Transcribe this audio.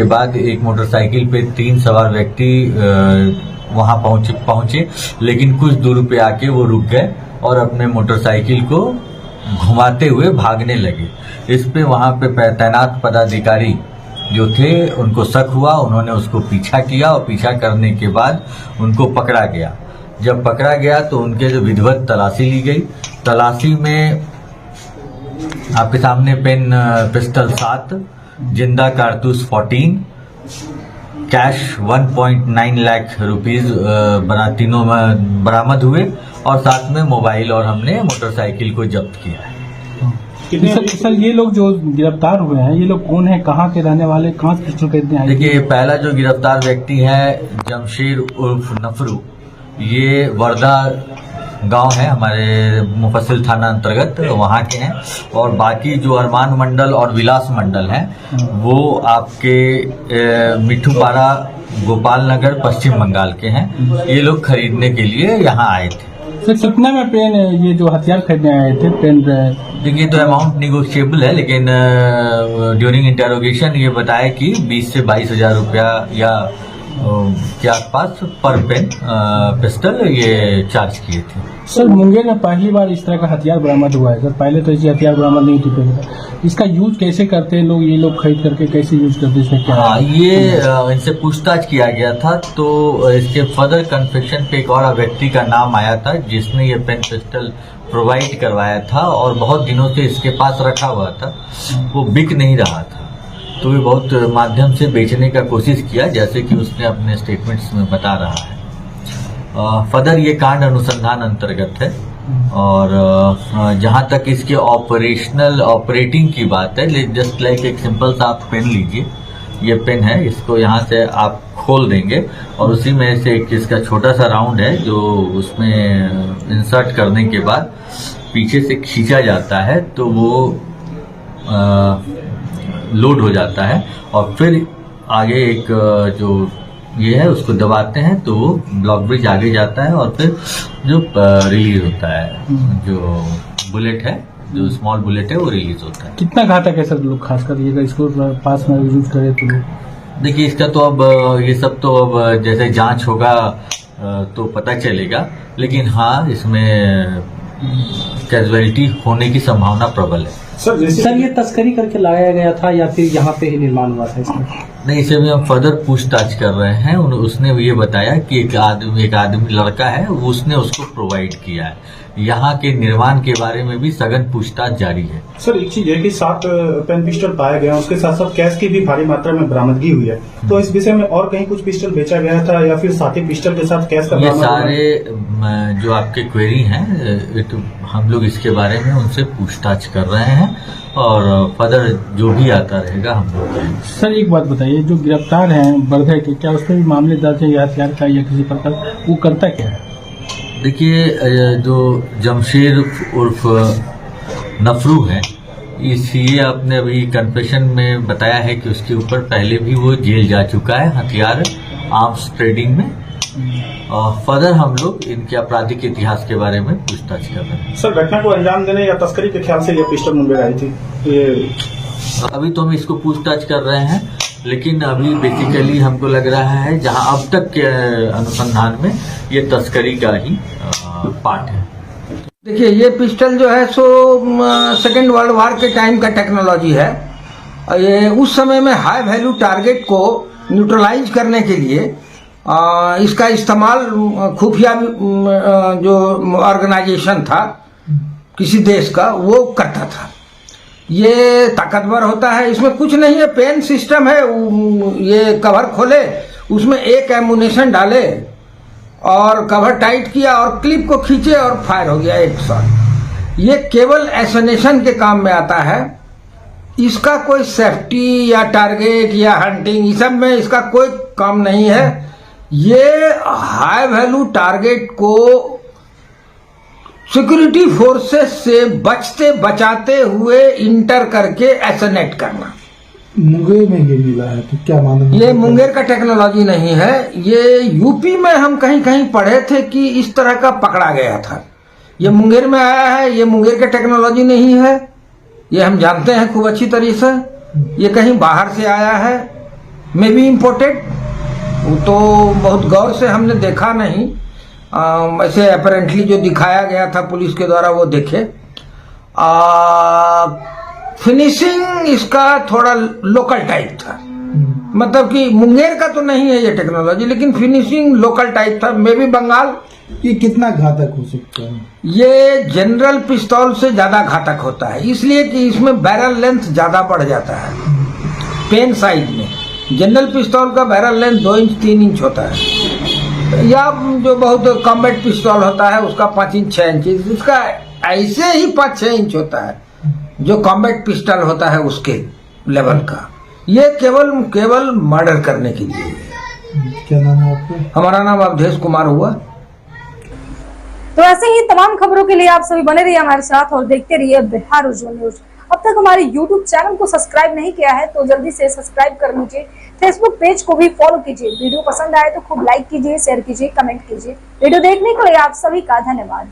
के बाद एक मोटरसाइकिल पे 3 सवार व्यक्ति वहां पहुंचे, लेकिन कुछ दूर पे आके वो रुक गए और अपने मोटरसाइकिल को घुमाते हुए भागने लगे। इस पे वहां पे तैनात पदाधिकारी जो थे उनको शक हुआ, उन्होंने उसको पीछा किया और पीछा करने के बाद उनको पकड़ा गया। जब पकड़ा गया तो उनके जो विधिवत तलाशी ली गई। तलाशी में आपके सामने पिस्टल 7, जिंदा कारतूस 14, कैश 1.9 लाख रुपीज तीनों बरामद हुए और साथ में मोबाइल और हमने मोटरसाइकिल को जब्त किया है। सर ये लोग जो गिरफ्तार हुए हैं ये लोग कौन है, कहाँ के रहने वाले, कहाँ से पिस्टल खरीदने आए? देखिए, पहला जो गिरफ्तार व्यक्ति है जमशेद उर्फ नफरू, ये वर्धा गांव है हमारे मुफस्सिल थाना अंतर्गत, वहाँ के हैं। और बाकी जो अरमान मंडल और विलास मंडल हैं वो आपके मिठूपाड़ा गोपाल नगर पश्चिम बंगाल के हैं। ये लोग खरीदने के लिए यहाँ आए थे। सर कितना में पेन ये जो हथियार खरीदने आए थे पेन? देखिए, तो अमाउंट निगोशिएबल है, लेकिन ड्यूरिंग इंटेरोगेशन ये बताया कि 20 से 22 हजार रुपया या के आसपास पर पेन पिस्टल ये चार्ज किए थे। सर मुंगेर में पहली बार इस तरह का हथियार बरामद हुआ है सर, पहले तो ऐसे हथियार बरामद नहीं थे। इसका यूज कैसे करते हैं लोग, ये लोग खरीद करके कैसे यूज करते हैं, इसमें क्या? हाँ, ये इनसे पूछताछ किया गया था तो इसके फर्दर कन्फेक्शन पे एक और व्यक्ति का नाम आया था जिसने ये पेन पिस्टल प्रोवाइड करवाया था और बहुत दिनों से इसके पास रखा हुआ था, वो बिक नहीं रहा था, तो ये बहुत माध्यम से बेचने का कोशिश किया, जैसे कि उसने अपने स्टेटमेंट्स में बता रहा है। फर्दर ये कांड अनुसंधान अंतर्गत है और जहां तक इसके ऑपरेटिंग की बात है, जस्ट लाइक एक सिंपल सा आप पेन लीजिए, ये पेन है, इसको यहाँ से आप खोल देंगे और उसी में से एक इसका छोटा सा राउंड है जो उसमें इंसर्ट करने के बाद पीछे से खींचा जाता है तो वो लोड हो जाता है और फिर आगे एक जो ये है उसको दबाते हैं तो वो ब्लॉक ब्रिज आगे जाता है और फिर जो रिलीज होता है, जो बुलेट है, जो स्मॉल बुलेट है वो रिलीज होता है। कितना घातक है सर लोग खास कर ये इसको पास में यूज करे तो? देखिए, इसका तो अब ये सब तो अब जैसे जांच होगा तो पता चलेगा, लेकिन हाँ इसमें कैजुअलिटी होने की संभावना प्रबल है। सर ये तस्करी करके लाया गया था या फिर यहाँ पे ही निर्माण हुआ था इसका? नहीं, इसे भी हम फर्दर पूछताछ कर रहे हैं। उसने ये बताया कि एक आदमी लड़का है, उसने उसको प्रोवाइड किया है। यहाँ के निर्माण के बारे में भी सघन पूछताछ जारी है। सर एक चीज है कि 7 पेन पिस्टल पाया गया, उसके साथ साथ कैश की भी भारी मात्रा में बरामदगी हुई है, तो इस विषय में और कहीं कुछ पिस्टल बेचा गया था या फिर साथ ही पिस्टल के साथ कैश का? ये सारे जो आपके क्वेरी हैं हम लोग इसके बारे में उनसे पूछताछ कर रहे हैं और फर्दर जो भी आता रहेगा हम लोग करेंगे। सर एक बात बताइए, जो गिरफ्तार हैं वर्धा के, क्या उस पर भी मामले दर्ज है या हथियार का या किसी प्रकार, वो करता क्या है? देखिए, जो जमशेद उर्फ नफरू है, ये आपने अभी कन्फेशन में बताया है कि उसके ऊपर पहले भी वो जेल जा चुका है हथियार आर्म्स ट्रेडिंग में। फर्दर हम लोग इनके आपराधिक इतिहास के बारे में पूछताछ कर रहे हैं। सर घटना को अंजाम देने या तस्करी के ख्याल से ये पिस्टल मुंगेर आई थी? ये अभी तो हम इसको पूछताछ कर रहे हैं, लेकिन अभी बेसिकली हमको लग रहा है जहां अब तक के अनुसंधान में ये तस्करी का ही पार्ट है। देखिए, ये पिस्टल जो है सो सेकेंड वर्ल्ड वॉर के टाइम का टेक्नोलॉजी है। ये उस समय में हाई वैल्यू टारगेट को न्यूट्रलाइज करने के लिए इसका इस्तेमाल खुफिया जो ऑर्गेनाइजेशन था किसी देश का वो करता था। ये ताकतवर होता है, इसमें कुछ नहीं है, पेन सिस्टम है। ये कवर खोले, उसमें एक एमुनेशन डाले और कवर टाइट किया और क्लिप को खींचे और फायर हो गया एक शॉट। ये केवल एसोनेशन के काम में आता है। इसका कोई सेफ्टी या टारगेट या हंटिंग इस सब में इसका कोई काम नहीं है। ये हाई वैल्यू टारगेट को सिक्योरिटी फोर्सेस से बचाते हुए इंटर करके एसोनेट करना। मुंगेर में ये मिला है तो क्या मालूम? ये मुंगेर का टेक्नोलॉजी नहीं है, ये यूपी में हम कहीं कहीं पढ़े थे कि इस तरह का पकड़ा गया था। ये मुंगेर में आया है, ये मुंगेर का टेक्नोलॉजी नहीं है, ये हम जानते हैं खूब अच्छी तरीके से। ये कहीं बाहर से आया है मे बी इम्पोर्टेड, तो बहुत गौर से हमने देखा नहीं। ऐसे अपेरेंटली जो दिखाया गया था पुलिस के द्वारा वो देखे। फिनिशिंग इसका थोड़ा लोकल टाइप था, मतलब कि मुंगेर का तो नहीं है ये टेक्नोलॉजी, लेकिन फिनिशिंग लोकल टाइप था। May be Bengal. ये कितना घातक हो सकता है? ये जनरल पिस्तौल से ज्यादा घातक होता है, इसलिए कि इसमें बैरल लेंथ ज्यादा बढ़ जाता है पेन साइज में। जनरल पिस्तौल का बैरल लेंथ 2 इंच 3 इंच होता है, या जो बहुत कॉम्बैट पिस्तौल होता है उसका 5 इंच 6 इंच, इसका ऐसे ही 5-6 इंच होता है जो कॉम्बैट पिस्टल होता है उसके लेवल का। ये केवल मर्डर करने के लिए। क्या नाम है आपका? हमारा नाम अवधेश कुमार हुआ। तो ऐसे ही तमाम खबरों के लिए आप सभी बने रहिए हमारे साथ और देखते रहिए बिहार उज्जवल न्यूज। अब तक हमारे YouTube चैनल को सब्सक्राइब नहीं किया है तो जल्दी से सब्सक्राइब कर लीजिए। फेसबुक पेज को भी फॉलो कीजिए। वीडियो पसंद आए तो खूब लाइक कीजिए, शेयर कीजिए, कमेंट कीजिए। वीडियो देखने के लिए आप सभी का धन्यवाद।